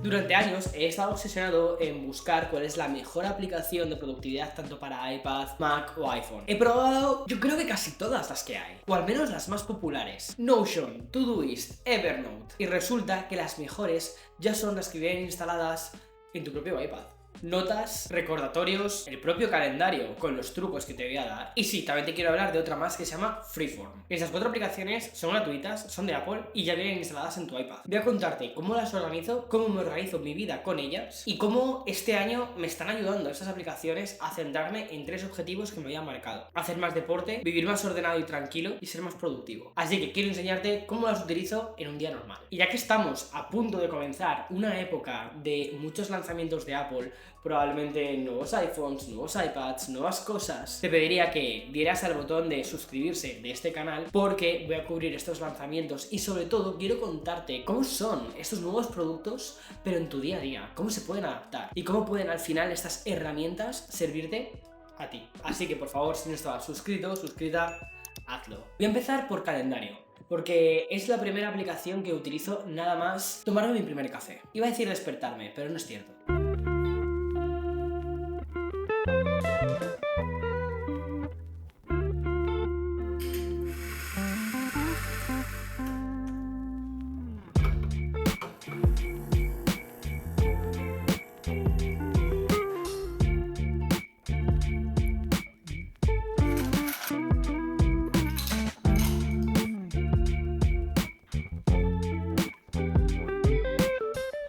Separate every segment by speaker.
Speaker 1: Durante años he estado obsesionado en buscar cuál es la mejor aplicación de productividad tanto para iPad, Mac o iPhone. He probado, yo creo que casi todas las que hay, o al menos las más populares: Notion, Todoist, Evernote. Y resulta que las mejores ya son las que vienen instaladas en tu propio iPad. Notas, recordatorios, el propio calendario con los trucos que te voy a dar. Y sí, también te quiero hablar de otra más que se llama Freeform. Estas 4 aplicaciones son gratuitas, son de Apple y ya vienen instaladas en tu iPad. Voy a contarte cómo las organizo, cómo me organizo mi vida con ellas y cómo este año me están ayudando estas aplicaciones a centrarme en 3 objetivos que me había marcado: hacer más deporte, vivir más ordenado y tranquilo y ser más productivo. Así que quiero enseñarte cómo las utilizo en un día normal. Y ya que estamos a punto de comenzar una época de muchos lanzamientos de Apple, probablemente nuevos iPhones, nuevos iPads, nuevas cosas, te pediría que dieras al botón de suscribirse de este canal, porque voy a cubrir estos lanzamientos y sobre todo quiero contarte cómo son estos nuevos productos pero en tu día a día, cómo se pueden adaptar y cómo pueden al final estas herramientas servirte a ti. Así que por favor, si no estabas suscrito, suscrita, hazlo. Voy a empezar por calendario, porque es la primera aplicación que utilizo nada más tomarme mi primer café. Iba a decir despertarme, pero no es cierto.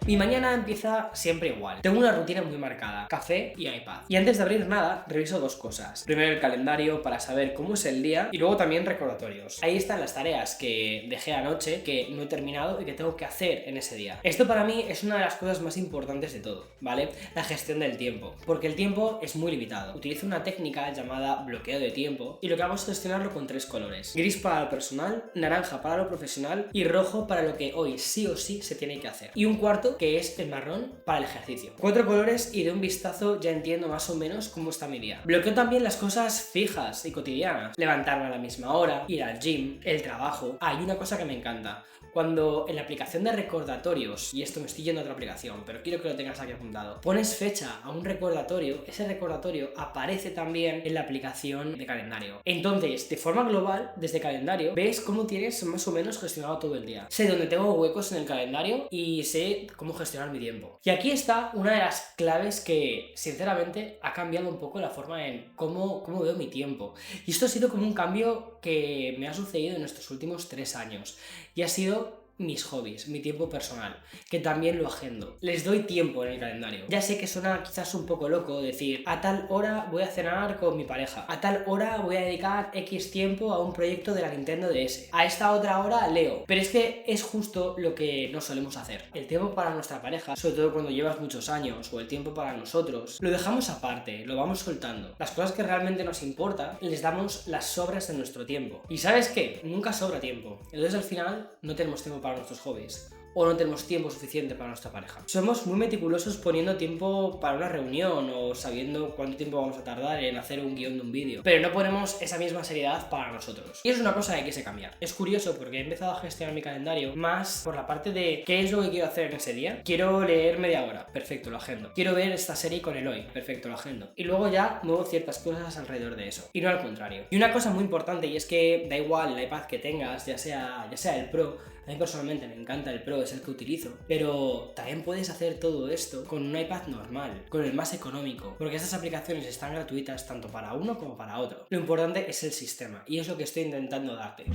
Speaker 1: Mi mañana empieza siempre igual. Tengo una rutina muy marcada: café y iPad. Y antes de abrir nada, reviso 2 cosas. Primero el calendario para saber cómo es el día y luego también recordatorios. Ahí están las tareas que dejé anoche, que no he terminado y que tengo que hacer en ese día. Esto para mí es una de las cosas más importantes de todo, ¿vale? La gestión del tiempo. Porque el tiempo es muy limitado. Utilizo una técnica llamada bloqueo de tiempo y lo que hago es gestionarlo con 3 colores: gris para lo personal, naranja para lo profesional y rojo para lo que hoy sí o sí se tiene que hacer. Y un cuarto que es el marrón para el ejercicio. 4 colores y de un vistazo ya entiendo más o menos cómo está mi día. Bloqueo también las cosas fijas y cotidianas: levantarme a la misma hora, ir al gym, el trabajo. Hay una cosa que me encanta: cuando en la aplicación de recordatorios, y esto me estoy yendo a otra aplicación, pero quiero que lo tengas aquí apuntado, pones fecha a un recordatorio, ese recordatorio aparece también en la aplicación de calendario. Entonces, de forma global, desde calendario, ves cómo tienes más o menos gestionado todo el día. Sé dónde tengo huecos en el calendario y sé cómo gestionar mi tiempo. Y aquí está una de las claves que, sinceramente, ha cambiado un poco la forma en cómo veo mi tiempo. Y esto ha sido como un cambio que me ha sucedido en estos últimos 3 años. Y ha sido mis hobbies, mi tiempo personal, que también lo agendo. Les doy tiempo en el calendario. Ya sé que suena quizás un poco loco decir: a tal hora voy a cenar con mi pareja, a tal hora voy a dedicar X tiempo a un proyecto de la Nintendo DS, a esta otra hora leo. Pero es que es justo lo que no solemos hacer. El tiempo para nuestra pareja, sobre todo cuando llevas muchos años, o el tiempo para nosotros, lo dejamos aparte, lo vamos soltando. Las cosas que realmente nos importan, les damos las sobras de nuestro tiempo. Y ¿sabes qué? Nunca sobra tiempo. Entonces al final no tenemos tiempo para nuestros hobbies, o no tenemos tiempo suficiente para nuestra pareja. Somos muy meticulosos poniendo tiempo para una reunión o sabiendo cuánto tiempo vamos a tardar en hacer un guión de un vídeo, pero no ponemos esa misma seriedad para nosotros. Y es una cosa que hay que cambiar. Es curioso porque he empezado a gestionar mi calendario más por la parte de qué es lo que quiero hacer en ese día. Quiero leer media hora, perfecto, lo agendo. Quiero ver esta serie con Eloy, perfecto, lo agendo. Y luego ya muevo ciertas cosas alrededor de eso, y no al contrario. Y una cosa muy importante, y es que da igual el iPad que tengas, ya sea el Pro. A mí personalmente me encanta el Pro, es el que utilizo, pero también puedes hacer todo esto con un iPad normal, con el más económico, porque estas aplicaciones están gratuitas tanto para uno como para otro. Lo importante es el sistema, y es lo que estoy intentando darte.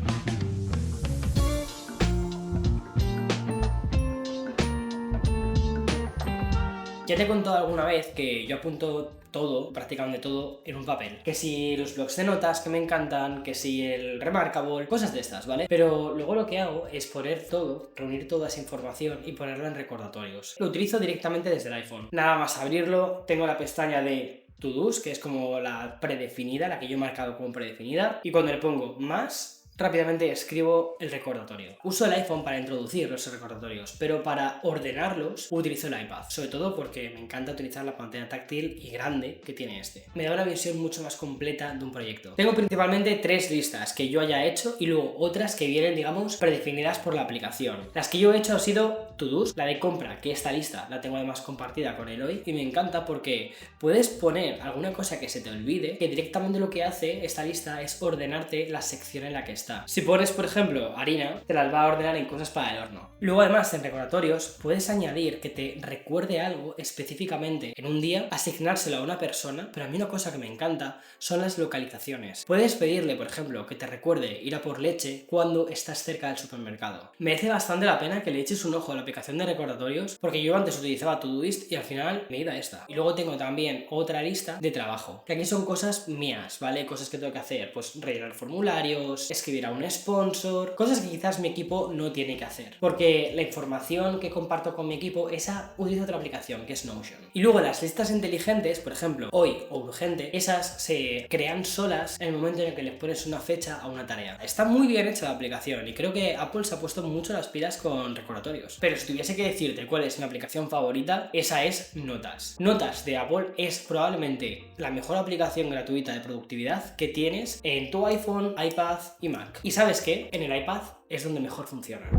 Speaker 1: Ya te he contado alguna vez que yo apunto todo, prácticamente todo, en un papel. Que si los blocs de notas que me encantan, que si el Remarkable, cosas de estas, ¿vale? Pero luego lo que hago es poner todo, reunir toda esa información y ponerla en recordatorios. Lo utilizo directamente desde el iPhone. Nada más abrirlo, tengo la pestaña de To-Dos, que es como la predefinida, la que yo he marcado como predefinida, y cuando le pongo más, rápidamente escribo el recordatorio. Uso el iPhone para introducir los recordatorios, pero para ordenarlos utilizo el iPad, sobre todo porque me encanta utilizar la pantalla táctil y grande que tiene este. Me da una visión mucho más completa de un proyecto. Tengo principalmente 3 listas que yo haya hecho y luego otras que vienen, digamos, predefinidas por la aplicación. Las que yo he hecho han sido to-dos, la de compra, que esta lista la tengo además compartida con Eloy y me encanta porque puedes poner alguna cosa que se te olvide, que directamente lo que hace esta lista es ordenarte la sección en la que está. Si pones, por ejemplo, harina, te las va a ordenar en cosas para el horno. Luego, además, en recordatorios, puedes añadir que te recuerde algo específicamente en un día, asignárselo a una persona, pero a mí una cosa que me encanta son las localizaciones. Puedes pedirle, por ejemplo, que te recuerde ir a por leche cuando estás cerca del supermercado. Merece bastante la pena que le eches un ojo a la aplicación de recordatorios, porque yo antes utilizaba Todoist y al final me he ido a esta. Y luego tengo también otra lista de trabajo, que aquí son cosas mías, ¿vale? Cosas que tengo que hacer, pues rellenar formularios, escribir a un sponsor, cosas que quizás mi equipo no tiene que hacer, porque la información que comparto con mi equipo, esa utilizo otra aplicación que es Notion. Y luego las listas inteligentes, por ejemplo, hoy o urgente, esas se crean solas en el momento en el que le pones una fecha a una tarea. Está muy bien hecha la aplicación y creo que Apple se ha puesto mucho las pilas con recordatorios. Pero si tuviese que decirte cuál es mi aplicación favorita, esa es Notas. Notas de Apple es probablemente la mejor aplicación gratuita de productividad que tienes en tu iPhone, iPad y Mac. ¿Y sabes qué? En el iPad es donde mejor funciona.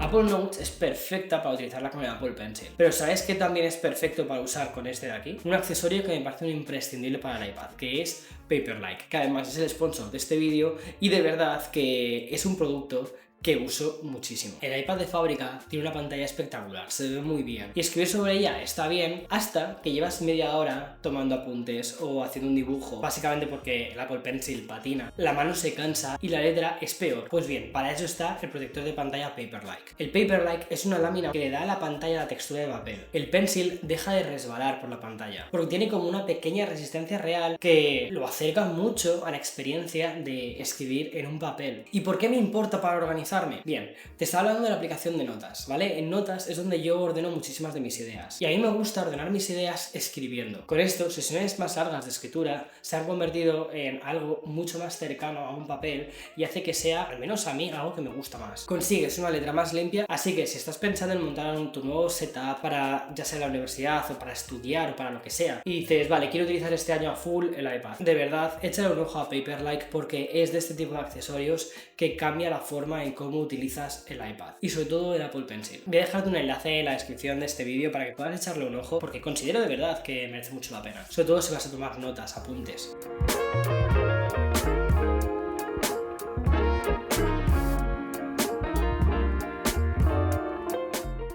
Speaker 1: Apple Notes es perfecta para utilizarla con el Apple Pencil, pero ¿sabes qué también es perfecto para usar con este de aquí? Un accesorio que me parece un imprescindible para el iPad, que es Paperlike, que además es el sponsor de este vídeo y de verdad que es un producto que uso muchísimo. El iPad de fábrica tiene una pantalla espectacular, se ve muy bien y escribir sobre ella está bien hasta que llevas media hora tomando apuntes o haciendo un dibujo, básicamente porque el Apple Pencil patina, la mano se cansa y la letra es peor. Pues bien, para eso está el protector de pantalla Paperlike. El Paperlike es una lámina que le da a la pantalla la textura de papel. El Pencil deja de resbalar por la pantalla porque tiene como una pequeña resistencia real que lo acerca mucho a la experiencia de escribir en un papel. ¿Y por qué me importa para organizar? Bien, te estaba hablando de la aplicación de Notas, ¿vale? En Notas es donde yo ordeno muchísimas de mis ideas. Y a mí me gusta ordenar mis ideas escribiendo. Con esto, sesiones más largas de escritura se han convertido en algo mucho más cercano a un papel y hace que sea, al menos a mí, algo que me gusta más. Consigues una letra más limpia, así que si estás pensando en montar tu nuevo setup para ya sea la universidad o para estudiar o para lo que sea, y dices, vale, quiero utilizar este año a full el iPad, de verdad, échale un ojo a Paperlike porque es de este tipo de accesorios que cambia la forma en cómo utilizas el iPad y sobre todo el Apple Pencil. Voy a dejarte un enlace en la descripción de este vídeo para que puedas echarle un ojo porque considero de verdad que merece mucho la pena, sobre todo si vas a tomar notas, apuntes.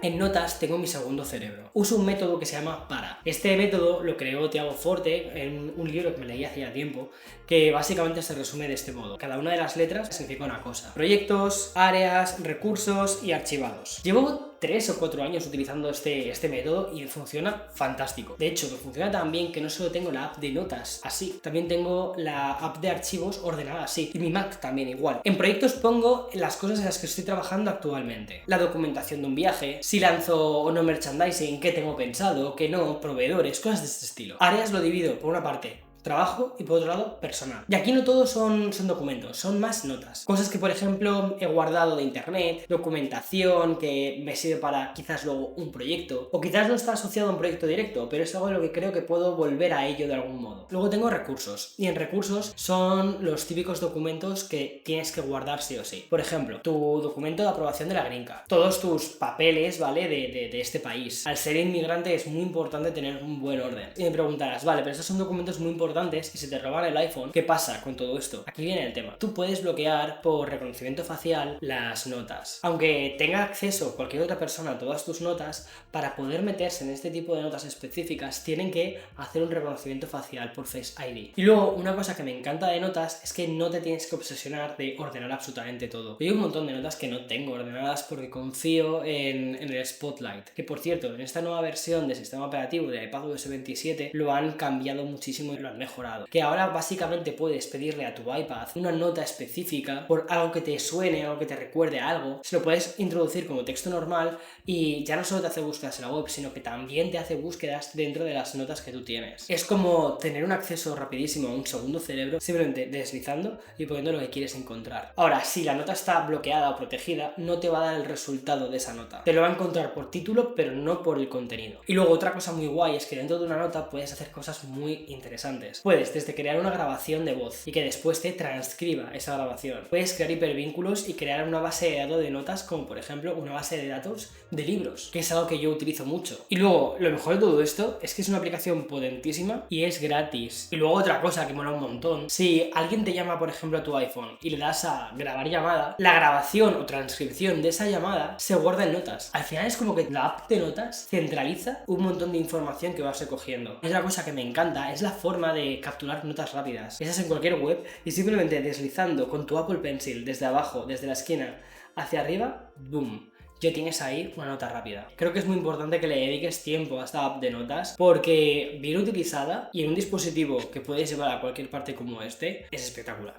Speaker 1: En Notas tengo mi segundo cerebro. Uso un método que se llama PARA. Este método lo creó Tiago Forte en un libro que me leí hace ya tiempo, que básicamente se resume de este modo. Cada una de las letras significa una cosa. Proyectos, áreas, recursos y archivados. Llevo 3 o 4 años utilizando este método y funciona fantástico. De hecho, me funciona tan bien que no solo tengo la app de notas así, también tengo la app de archivos ordenada así, y mi Mac también igual. En proyectos pongo las cosas en las que estoy trabajando actualmente. La documentación de un viaje, si lanzo o no merchandising, qué tengo pensado, qué no, proveedores, cosas de este estilo. Áreas lo divido por una parte trabajo y por otro lado personal. Y aquí no todos son documentos, son más notas. Cosas que por ejemplo he guardado de internet, documentación que me sirve para quizás luego un proyecto, o quizás no está asociado a un proyecto directo, pero es algo de lo que creo que puedo volver a ello de algún modo. Luego tengo recursos, y en recursos son los típicos documentos que tienes que guardar sí o sí. Por ejemplo, tu documento de aprobación de la Green Card, todos tus papeles, ¿vale? De este país. Al ser inmigrante es muy importante tener un buen orden. Y me preguntarás, vale, pero estos son documentos muy importantes y se te roban el iPhone, ¿qué pasa con todo esto? Aquí viene el tema. Tú puedes bloquear por reconocimiento facial las notas. Aunque tenga acceso cualquier otra persona a todas tus notas, para poder meterse en este tipo de notas específicas tienen que hacer un reconocimiento facial por Face ID. Y luego, una cosa que me encanta de notas es que no te tienes que obsesionar de ordenar absolutamente todo. Yo hay un montón de notas que no tengo ordenadas porque confío en el Spotlight. Que por cierto, en esta nueva versión del sistema operativo de iPadOS 27 lo han cambiado muchísimo y lo han mejorado, que ahora básicamente puedes pedirle a tu iPad una nota específica por algo que te suene, algo que te recuerde a algo, se lo puedes introducir como texto normal y ya no solo te hace búsquedas en la web, sino que también te hace búsquedas dentro de las notas que tú tienes. Es como tener un acceso rapidísimo a un segundo cerebro simplemente deslizando y poniendo lo que quieres encontrar. Ahora, si la nota está bloqueada o protegida, no te va a dar el resultado de esa nota. Te lo va a encontrar por título, pero no por el contenido. Y luego otra cosa muy guay es que dentro de una nota puedes hacer cosas muy interesantes. Puedes desde crear una grabación de voz y que después te transcriba esa grabación. Puedes crear hipervínculos y crear una base de datos de notas, como por ejemplo una base de datos de libros, que es algo que yo utilizo mucho. Y luego, lo mejor de todo esto es que es una aplicación potentísima y es gratis. Y luego otra cosa que mola un montón, si alguien te llama por ejemplo a tu iPhone y le das a grabar llamada, la grabación o transcripción de esa llamada se guarda en notas. Al final es como que la app de notas centraliza un montón de información que vas recogiendo. Es una cosa que me encanta, es la forma de capturar notas rápidas. Estás en cualquier web y simplemente deslizando con tu Apple Pencil desde abajo, desde la esquina hacia arriba, ¡boom! Ya tienes ahí una nota rápida. Creo que es muy importante que le dediques tiempo a esta app de notas porque bien utilizada y en un dispositivo que puedes llevar a cualquier parte como este, es espectacular.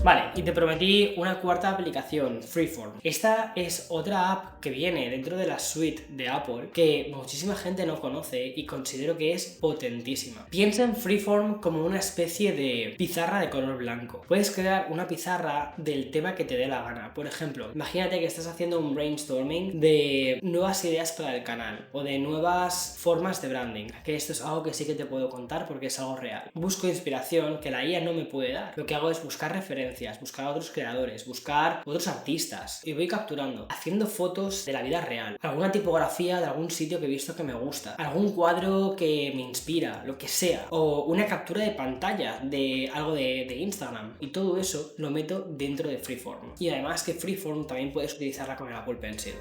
Speaker 1: Vale, y te prometí una cuarta aplicación, Freeform. Esta es otra app que viene dentro de la suite de Apple que muchísima gente no conoce y considero que es potentísima. Piensa en Freeform como una especie de pizarra de color blanco. Puedes crear una pizarra del tema que te dé la gana. Por ejemplo, imagínate que estás haciendo un brainstorming de nuevas ideas para el canal o de nuevas formas de branding, que esto es algo que sí que te puedo contar porque es algo real. Busco inspiración que la IA no me puede dar. Lo que hago es buscar referencias, buscar a otros creadores, buscar otros artistas y voy capturando, haciendo fotos de la vida real, alguna tipografía de algún sitio que he visto que me gusta, algún cuadro que me inspira, lo que sea, o una captura de pantalla de algo de Instagram, y todo eso lo meto dentro de Freeform. Y además que Freeform también puedes utilizarla con el Apple Pencil.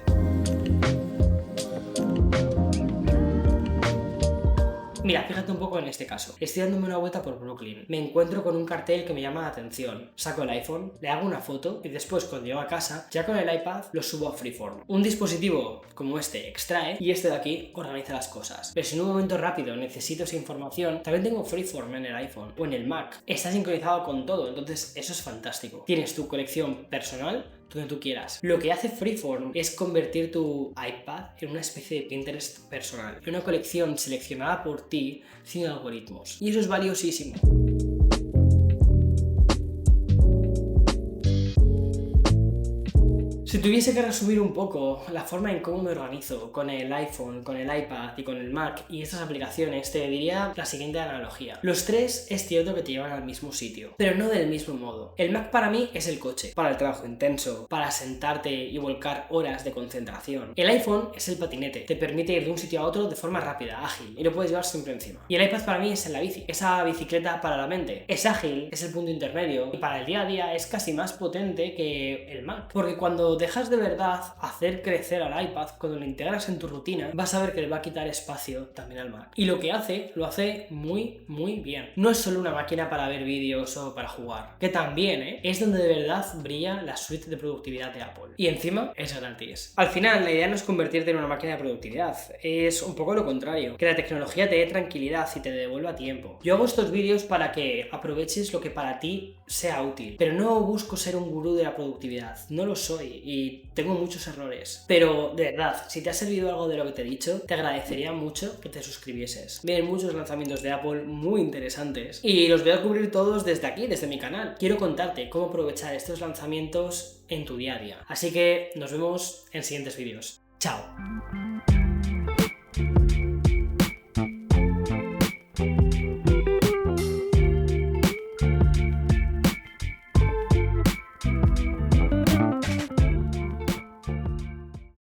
Speaker 1: Mira, fíjate un poco en este caso. Estoy dándome una vuelta por Brooklyn. Me encuentro con un cartel que me llama la atención. Saco el iPhone, le hago una foto y después cuando llego a casa, ya con el iPad lo subo a Freeform. Un dispositivo como este extrae y este de aquí organiza las cosas. Pero si en un momento rápido necesito esa información, también tengo Freeform en el iPhone o en el Mac. Está sincronizado con todo, entonces eso es fantástico. Tienes tu colección personal donde tú quieras. Lo que hace Freeform es convertir tu iPad en una especie de Pinterest personal, en una colección seleccionada por ti sin algoritmos. Y eso es valiosísimo. Si tuviese que resumir un poco la forma en cómo me organizo con el iPhone, con el iPad y con el Mac y estas aplicaciones, te diría la siguiente analogía. Los tres es cierto que te llevan al mismo sitio, pero no del mismo modo. El Mac para mí es el coche, para el trabajo intenso, para sentarte y volcar horas de concentración. El iPhone es el patinete, te permite ir de un sitio a otro de forma rápida, ágil, y lo puedes llevar siempre encima. Y el iPad para mí es la bici, esa bicicleta para la mente. Es ágil, es el punto intermedio, y para el día a día es casi más potente que el Mac, porque cuando dejas de verdad hacer crecer al iPad, cuando lo integras en tu rutina, vas a ver que le va a quitar espacio también al Mac. Y lo que hace, lo hace muy, muy bien. No es solo una máquina para ver vídeos o para jugar, que también, es donde de verdad brilla la suite de productividad de Apple. Y encima es gratis. Al final, la idea no es convertirte en una máquina de productividad, es un poco lo contrario, que la tecnología te dé tranquilidad y te devuelva tiempo. Yo hago estos vídeos para que aproveches lo que para ti sea útil, pero no busco ser un gurú de la productividad, no lo soy y tengo muchos errores, pero de verdad, si te ha servido algo de lo que te he dicho, te agradecería mucho que te suscribieses. Vienen muchos lanzamientos de Apple muy interesantes y los voy a cubrir todos desde aquí, desde mi canal. Quiero contarte cómo aprovechar estos lanzamientos en tu día a día. Así que nos vemos en siguientes vídeos. ¡Chao!